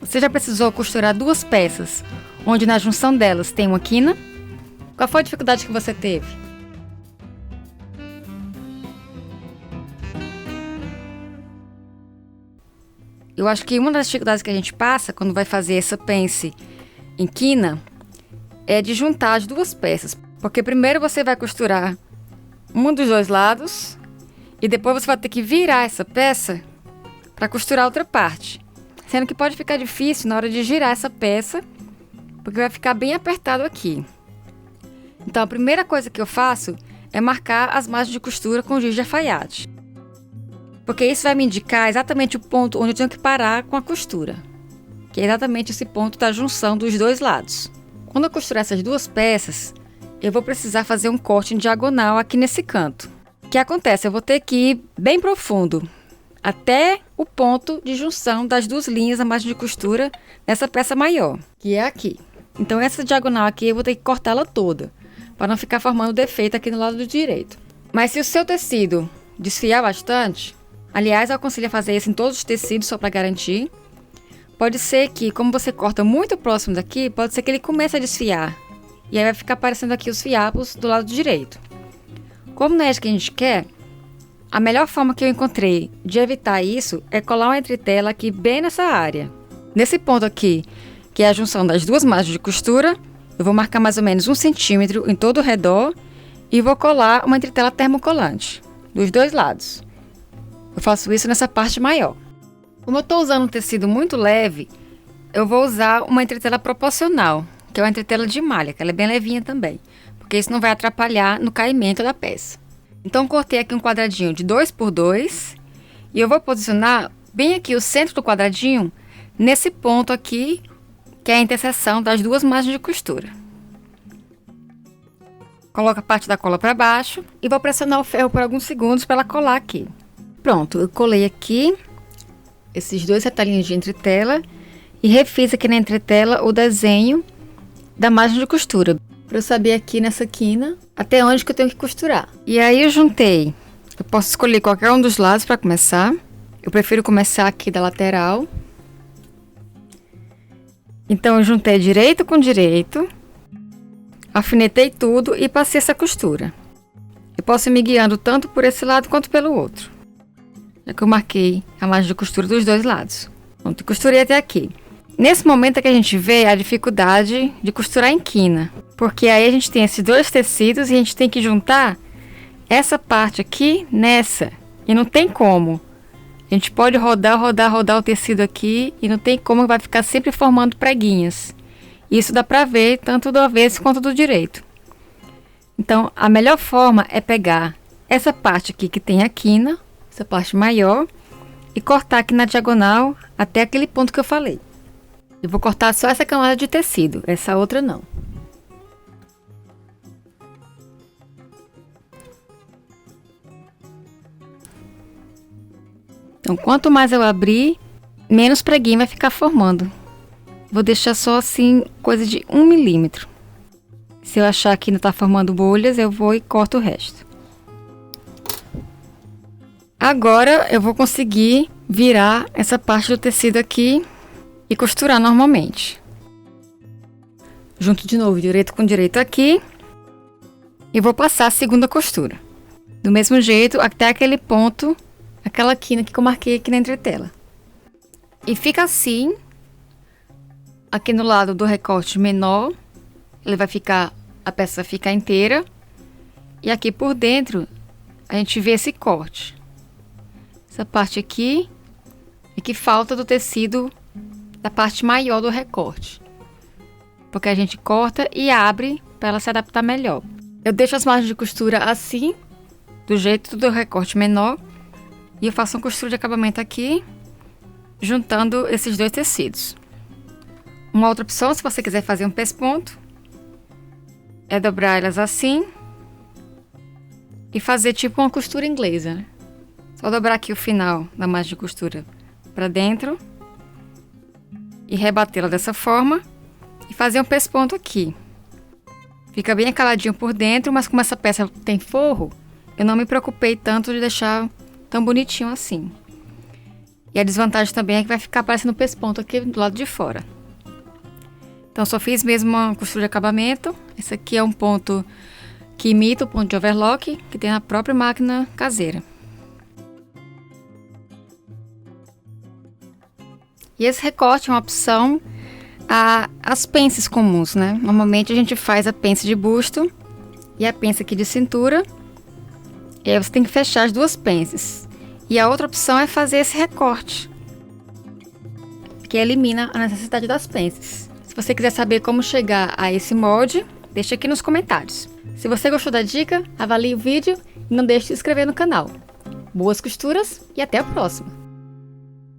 Você já precisou costurar duas peças, onde na junção delas tem uma quina? Qual foi a dificuldade que você teve? Eu acho que uma das dificuldades que a gente passa quando vai fazer essa pence em quina é de juntar as duas peças. Porque primeiro você vai costurar um dos dois lados e depois você vai ter que virar essa peça para costurar a outra parte. Sendo que pode ficar difícil na hora de girar essa peça, porque vai ficar bem apertado aqui. Então a primeira coisa que eu faço é marcar as margens de costura com giz de alfaiate. Porque isso vai me indicar exatamente o ponto onde eu tenho que parar com a costura. Que é exatamente esse ponto da junção dos dois lados. Quando eu costurar essas duas peças, eu vou precisar fazer um corte em diagonal aqui nesse canto. O que acontece? Eu vou ter que ir bem profundo, até o ponto de junção das duas linhas da margem de costura nessa peça maior, que é aqui. Então essa diagonal aqui eu vou ter que cortá-la toda, para não ficar formando defeito aqui no lado direito. Mas se o seu tecido desfiar bastante, aliás, eu aconselho a fazer isso em todos os tecidos só para garantir. Pode ser que, como você corta muito próximo daqui, pode ser que ele comece a desfiar. E aí vai ficar aparecendo aqui os fiapos do lado direito. Como não é isso que a gente quer, a melhor forma que eu encontrei de evitar isso é colar uma entretela aqui bem nessa área. Nesse ponto aqui, que é a junção das duas margens de costura, eu vou marcar mais ou menos 1 centímetro em todo o redor e vou colar uma entretela termocolante, dos dois lados. Eu faço isso nessa parte maior. Como eu estou usando um tecido muito leve, eu vou usar uma entretela proporcional, que é uma entretela de malha, que ela é bem levinha também, porque isso não vai atrapalhar no caimento da peça. Então cortei aqui um quadradinho de 2 por 2 e eu vou posicionar bem aqui o centro do quadradinho, nesse ponto aqui, que é a interseção das duas margens de costura. Coloco a parte da cola para baixo e vou pressionar o ferro por alguns segundos para ela colar aqui. Pronto, eu colei aqui esses dois retalhinhos de entretela e refiz aqui na entretela o desenho da margem de costura, para eu saber aqui nessa quina até onde que eu tenho que costurar. E aí eu juntei, eu posso escolher qualquer um dos lados para começar. Eu prefiro começar aqui da lateral. Então eu juntei direito com direito, alfinetei tudo e passei essa costura. Eu posso ir me guiando tanto por esse lado quanto pelo outro, já que eu marquei a margem de costura dos dois lados. Pronto, costurei até aqui. Nesse momento é que a gente vê a dificuldade de costurar em quina, porque aí a gente tem esses dois tecidos e a gente tem que juntar essa parte aqui nessa, e não tem como. A gente pode rodar o tecido aqui e não tem como, vai ficar sempre formando preguinhas. Isso dá pra ver tanto do avesso quanto do direito. Então a melhor forma é pegar essa parte aqui que tem a quina, essa parte maior, e cortar aqui na diagonal até aquele ponto que eu falei. Eu vou cortar só essa camada de tecido, essa outra não. Então, quanto mais eu abrir, menos preguinho vai ficar formando. Vou deixar só assim, coisa de 1 milímetro. Se eu achar que não tá formando bolhas, eu vou e corto o resto. Agora eu vou conseguir virar essa parte do tecido aqui e costurar normalmente. Junto de novo direito com direito aqui e vou passar a segunda costura. Do mesmo jeito até aquele ponto, aquela quina que eu marquei aqui na entretela. E fica assim, aqui no lado do recorte menor, ele vai ficar, a peça vai ficar inteira. E aqui por dentro, a gente vê esse corte. Essa parte aqui é que falta do tecido da parte maior do recorte, porque a gente corta e abre para ela se adaptar melhor. Eu deixo as margens de costura assim, do jeito do recorte menor, e eu faço uma costura de acabamento aqui, juntando esses dois tecidos. Uma outra opção, se você quiser fazer um pesponto, é dobrar elas assim e fazer tipo uma costura inglesa, né? Só dobrar aqui o final da margem de costura para dentro e rebatê-la dessa forma e fazer um pesponto aqui. Fica bem acaladinho por dentro, mas como essa peça tem forro, eu não me preocupei tanto de deixar tão bonitinho assim. E a desvantagem também é que vai ficar aparecendo o pesponto aqui do lado de fora. Então, só fiz mesmo uma costura de acabamento. Esse aqui é um ponto que imita o ponto de overlock, que tem na própria máquina caseira. E esse recorte é uma opção às pences comuns, né? Normalmente a gente faz a pence de busto e a pence aqui de cintura. E aí você tem que fechar as duas pences. E a outra opção é fazer esse recorte, que elimina a necessidade das pences. Se você quiser saber como chegar a esse molde, deixa aqui nos comentários. Se você gostou da dica, avalie o vídeo e não deixe de se inscrever no canal. Boas costuras e até a próxima!